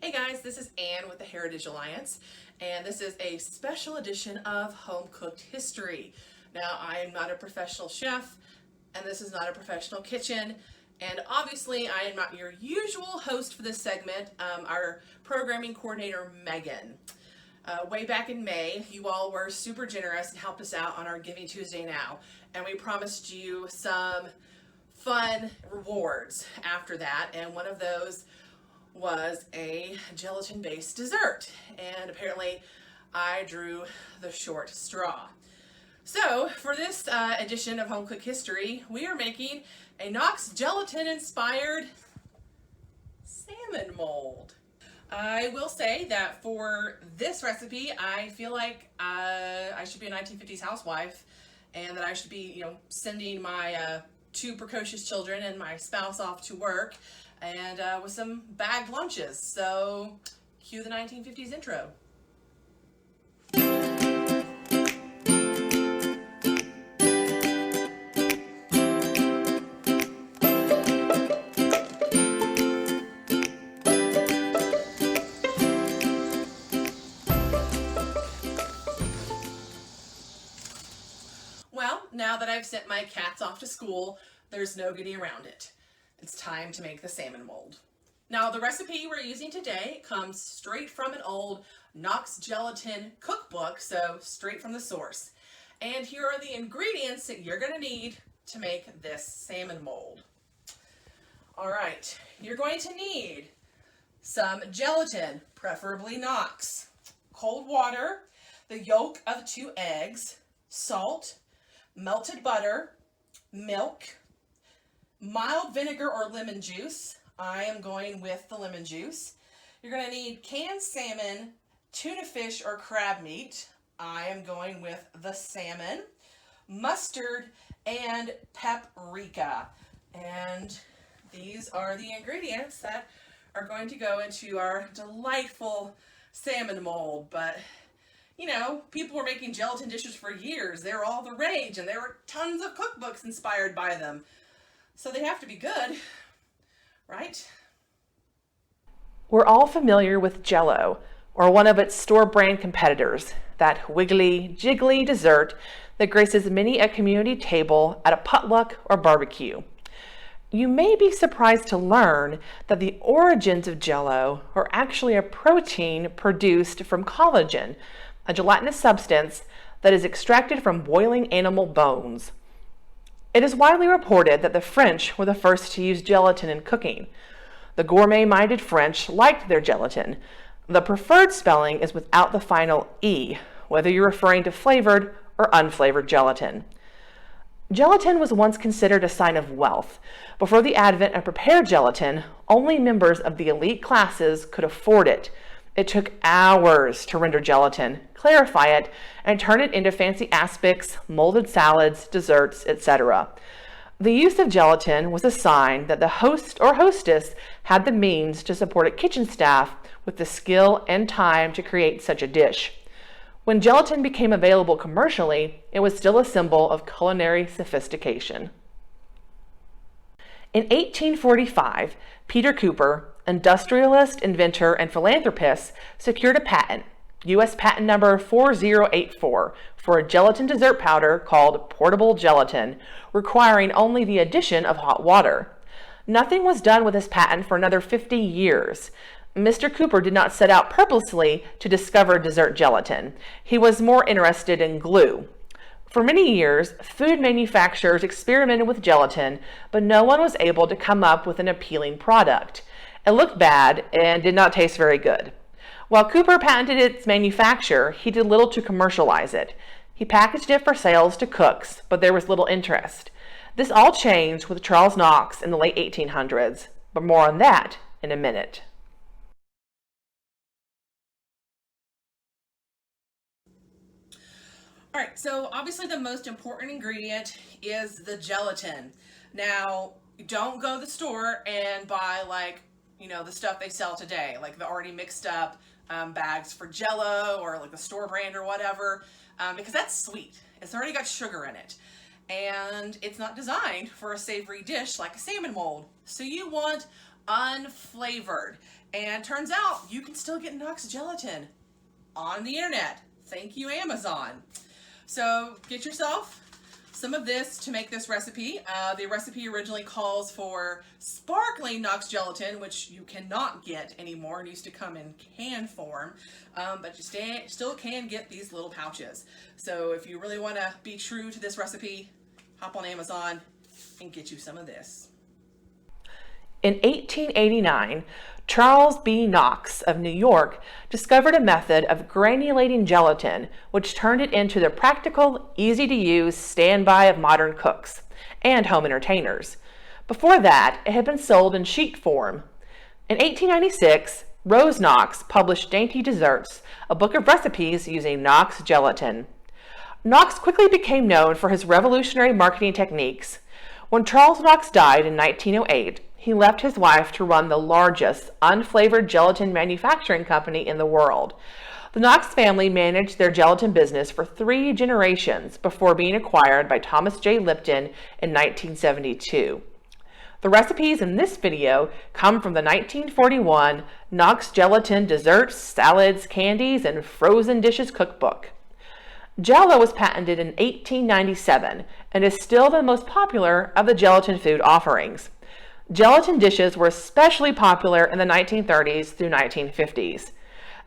Hey guys, this is Anne with the Heritage Alliance, and this is a special edition of Homecooked History. Now, I am not a professional chef, and this is not a professional kitchen, and obviously I am not your usual host for this segment, our programming coordinator, Megan. Way back in May, you all were super generous and helped us out on our Giving Tuesday Now, and we promised you some fun rewards after that, and one of those was a gelatin-based dessert, and apparently I drew the short straw. So for this edition of Home Cooked History, we are making a Knox Gelatin inspired salmon mold. I will say that for this recipe, I feel like I should be a 1950s housewife, and that I should be, sending my two precocious children and my spouse off to work, and with some bagged lunches. So cue the 1950s intro. Well, now that I've sent my cats off to school, there's no getting around it. It's time to make the salmon mold. Now, the recipe we're using today comes straight from an old Knox Gelatin cookbook, so straight from the source. And here are the ingredients that you're going to need to make this salmon mold. All right, you're going to need some gelatin, preferably Knox, cold water, the yolk of 2 eggs, salt, melted butter, milk, mild vinegar or lemon juice. I am going with the lemon juice. You're going to need canned salmon, tuna fish or crab meat. I am going with the salmon, mustard, and paprika. And these are the ingredients that are going to go into our delightful salmon mold. But people were making gelatin dishes for years. They were all the rage, and there were tons of cookbooks inspired by them. So they have to be good, right? We're all familiar with Jell-O, or one of its store brand competitors, that wiggly, jiggly dessert that graces many a community table at a potluck or barbecue. You may be surprised to learn that the origins of Jell-O are actually a protein produced from collagen, a gelatinous substance that is extracted from boiling animal bones. It is widely reported that the French were the first to use gelatin in cooking. The gourmet-minded French liked their gelatin. The preferred spelling is without the final E, whether you're referring to flavored or unflavored gelatin. Gelatin was once considered a sign of wealth. Before the advent of prepared gelatin, only members of the elite classes could afford it. It took hours to render gelatin, clarify it, and turn it into fancy aspics, molded salads, desserts, etc. The use of gelatin was a sign that the host or hostess had the means to support a kitchen staff with the skill and time to create such a dish. When gelatin became available commercially, it was still a symbol of culinary sophistication. In 1845, Peter Cooper, industrialist, inventor, and philanthropist, secured a patent, U.S. patent number 4084, for a gelatin dessert powder called portable gelatin, requiring only the addition of hot water. Nothing was done with this patent for another 50 years. Mr. Cooper did not set out purposely to discover dessert gelatin. He was more interested in glue. For many years, food manufacturers experimented with gelatin, but no one was able to come up with an appealing product. It looked bad and did not taste very good. While Cooper patented its manufacture, he did little to commercialize it. He packaged it for sales to cooks, but there was little interest. This all changed with Charles Knox in the late 1800s, but more on that in a minute. All right, so obviously the most important ingredient is the gelatin. Now, don't go to the store and buy the stuff they sell today, like the already mixed up bags for Jell-O or like the store brand or whatever, because that's sweet. It's already got sugar in it. And it's not designed for a savory dish like a salmon mold. So you want unflavored. And turns out you can still get Knox Gelatin on the internet. Thank you, Amazon. So get yourself some of this to make this recipe. The recipe originally calls for sparkling Knox Gelatin, which you cannot get anymore. It used to come in can form, but you still can get these little pouches. So if you really want to be true to this recipe, hop on Amazon and get you some of this. In 1889, Charles B. Knox of New York discovered a method of granulating gelatin, which turned it into the practical, easy-to-use standby of modern cooks and home entertainers. Before that, it had been sold in sheet form. In 1896, Rose Knox published Dainty Desserts, a book of recipes using Knox gelatin. Knox quickly became known for his revolutionary marketing techniques. When Charles Knox died in 1908, he left his wife to run the largest unflavored gelatin manufacturing company in the world. The Knox family managed their gelatin business for 3 generations before being acquired by Thomas J. Lipton in 1972. The recipes in this video come from the 1941 Knox Gelatin Desserts, Salads, Candies, and Frozen Dishes Cookbook. Jell-O was patented in 1897 and is still the most popular of the gelatin food offerings. Gelatin dishes were especially popular in the 1930s through 1950s.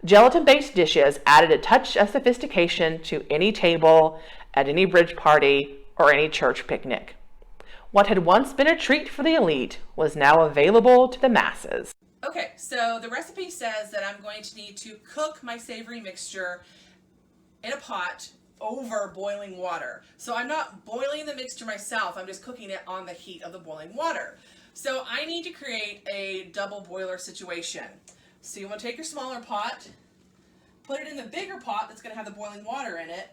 Gelatin-based dishes added a touch of sophistication to any table, at any bridge party, or any church picnic. What had once been a treat for the elite was now available to the masses. Okay, so the recipe says that I'm going to need to cook my savory mixture in a pot over boiling water. So I'm not boiling the mixture myself, I'm just cooking it on the heat of the boiling water. So I need to create a double boiler situation. So you want to take your smaller pot, put it in the bigger pot that's going to have the boiling water in it,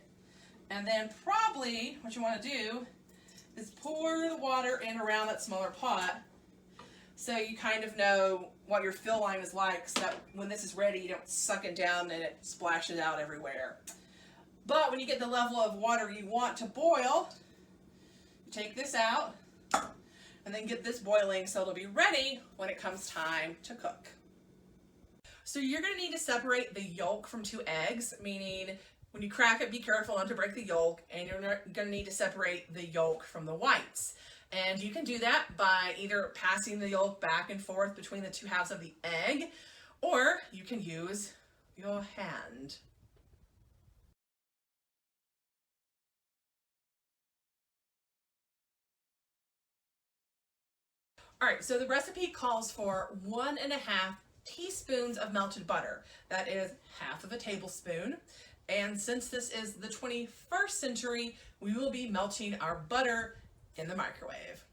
and then probably what you want to do is pour the water in around that smaller pot so you kind of know what your fill line is like, so that when this is ready you don't suck it down and it splashes out everywhere. But when you get the level of water you want to boil, you take this out and then get this boiling so it'll be ready when it comes time to cook. So you're going to need to separate the yolk from 2 eggs, meaning when you crack it, be careful not to break the yolk, and you're going to need to separate the yolk from the whites. And you can do that by either passing the yolk back and forth between the 2 halves of the egg, or you can use your hand. All right, so the recipe calls for 1.5 teaspoons of melted butter. That is half of a tablespoon. And since this is the 21st century, we will be melting our butter in the microwave.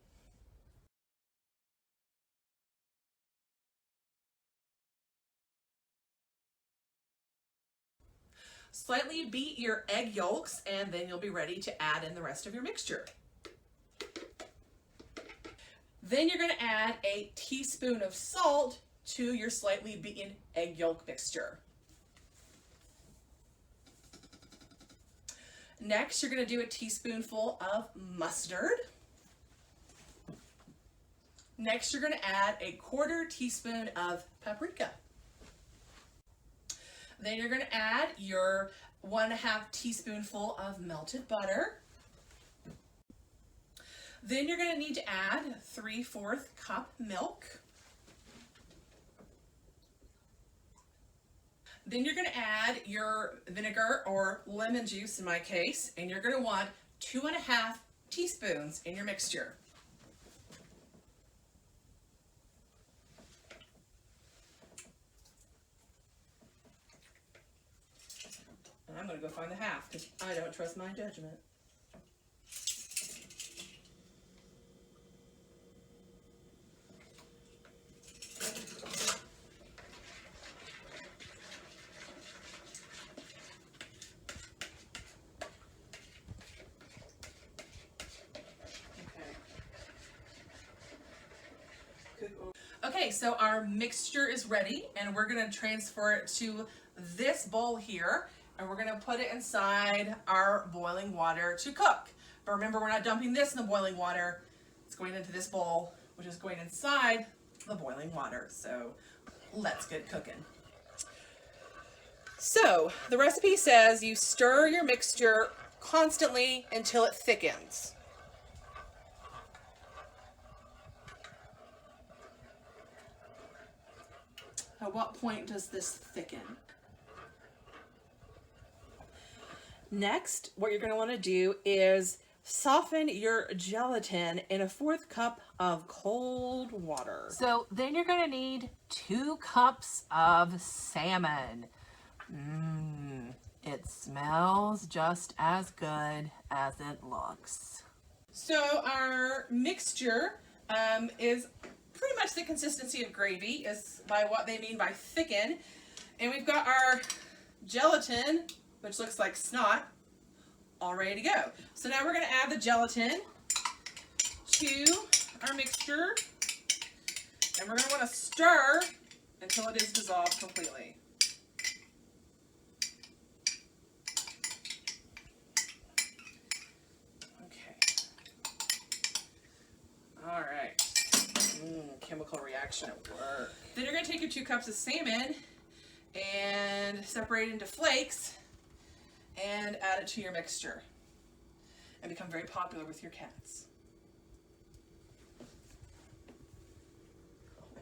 Slightly beat your egg yolks, and then you'll be ready to add in the rest of your mixture. Then you're going to add a teaspoon of salt to your slightly beaten egg yolk mixture. Next, you're going to do a teaspoonful of mustard. Next, you're going to add a 1/4 teaspoon of paprika. Then you're going to add your 1.5 teaspoonful of melted butter. Then you're going to need to add 3/4 cup milk. Then you're going to add your vinegar or lemon juice in my case, and you're going to want 2.5 teaspoons in your mixture. And I'm going to go find the half because I don't trust my judgment. Okay, so our mixture is ready, and we're going to transfer it to this bowl here, and we're going to put it inside our boiling water to cook. But remember, we're not dumping this in the boiling water. It's going into this bowl, which is going inside the boiling water. So let's get cooking. So the recipe says you stir your mixture constantly until it thickens. At what point does this thicken? Next, what you're going to want to do is soften your gelatin in a 1/4 cup of cold water. So then you're going to need 2 cups of salmon. It smells just as good as it looks. So our mixture is pretty much the consistency of gravy, is by what they mean by thicken. And we've got our gelatin, which looks like snot, all ready to go. So now we're going to add the gelatin to our mixture, and we're going to want to stir until it is dissolved completely. Okay. All right. Chemical reaction at work. Then you're going to take your 2 cups of salmon and separate it into flakes and add it to your mixture and become very popular with your cats. Oh my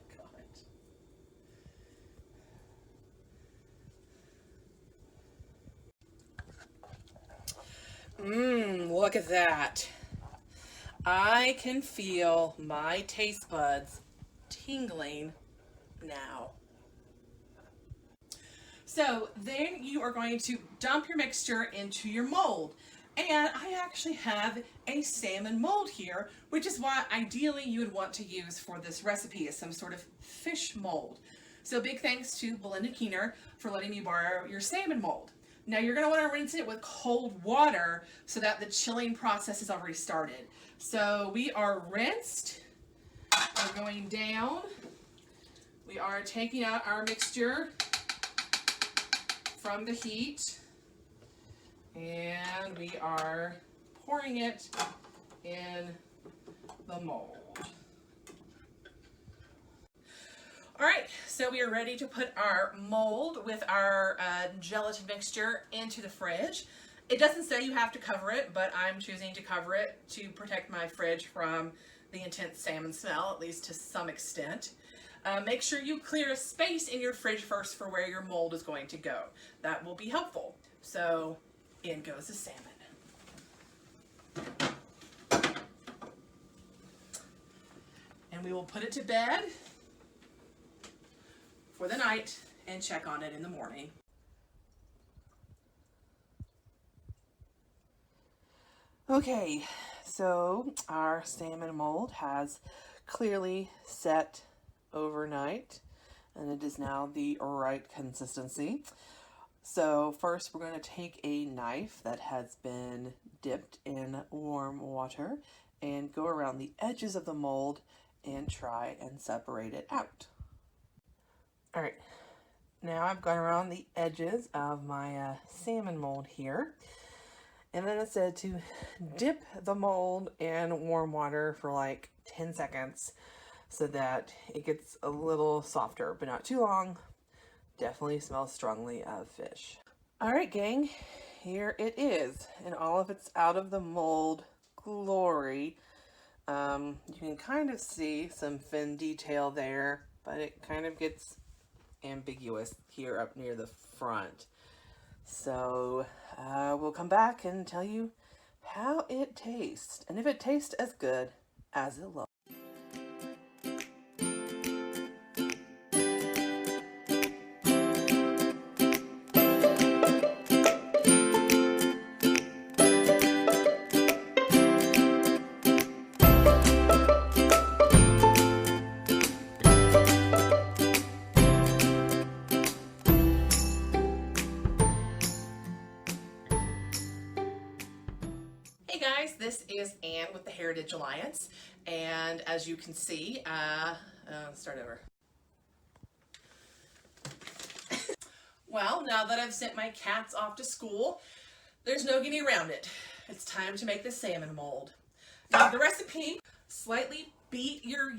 God. Look at that. I can feel my taste buds tingling now. So then you are going to dump your mixture into your mold. And I actually have a salmon mold here, which is what ideally you would want to use for this recipe, is some sort of fish mold. So big thanks to Belinda Keener for letting me borrow your salmon mold. Now you're going to want to rinse it with cold water so that the chilling process is already started. So we are rinsed. We're going down. We are taking out our mixture from the heat, and we are pouring it in the mold. All right, so we are ready to put our mold with our gelatin mixture into the fridge. It doesn't say you have to cover it, but I'm choosing to cover it to protect my fridge from the intense salmon smell, at least to some extent. Make sure you clear a space in your fridge first for where your mold is going to go. That will be helpful. So in goes the salmon. And we will put it to bed for the night and check on it in the morning. Okay, so our salmon mold has clearly set overnight, and it is now the right consistency. So first we're going to take a knife that has been dipped in warm water and go around the edges of the mold and try and separate it out. All right, now I've gone around the edges of my salmon mold here, and then it said to dip the mold in warm water for like 10 seconds so that it gets a little softer, but not too long. Definitely smells strongly of fish. All right, gang, here it is in all of its out of the mold glory. You can kind of see some fin detail there, but it kind of gets ambiguous here up near the front. So we'll come back and tell you how it tastes and if it tastes as good as it looks. Hey guys, this is Anne with the Heritage Alliance, and as you can see, start over. Well, now that I've sent my cats off to school, there's no getting around it. It's time to make the salmon mold. Now the recipe, slightly beat your